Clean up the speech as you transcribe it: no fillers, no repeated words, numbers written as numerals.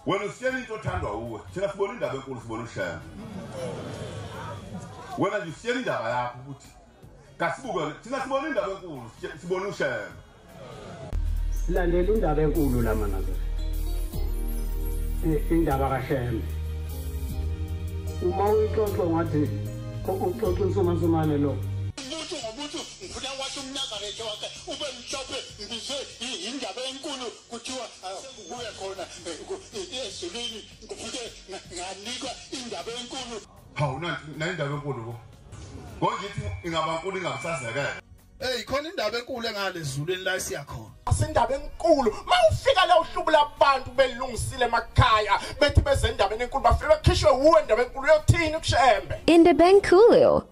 Wena usiyela into othandwa uwe. Thina sibona indaba enkulu sibona uShembe. Wena nje usiyela indaba yakho ukuthi kasibuke thina sibona indaba enkulu sibona uShembe. Silandela indaba enkulu la manazo. Indaba kaShembe. Uma uyixoxa ngathi uxoxa insumane lo. Umuntu ngifuna wathi umnazarete wakhe ube mhlophe ngize indaba enkulu kuthiwa kubuye khona ezulwini ngifike nganikwa indaba enkulu. Hawu indaba enkulu ko. Konje ingaba enkulu ingabusazekela. Hey khona indaba enkulu engalezulwini la siyakhona. Asindaba enkulu mawufika la uhlubula abantu belungisile emakhaya bethi beze endabeni enkulu bafike bekhishwe uwe endaba enkulu yothini kuShembe. Indaba enkulu.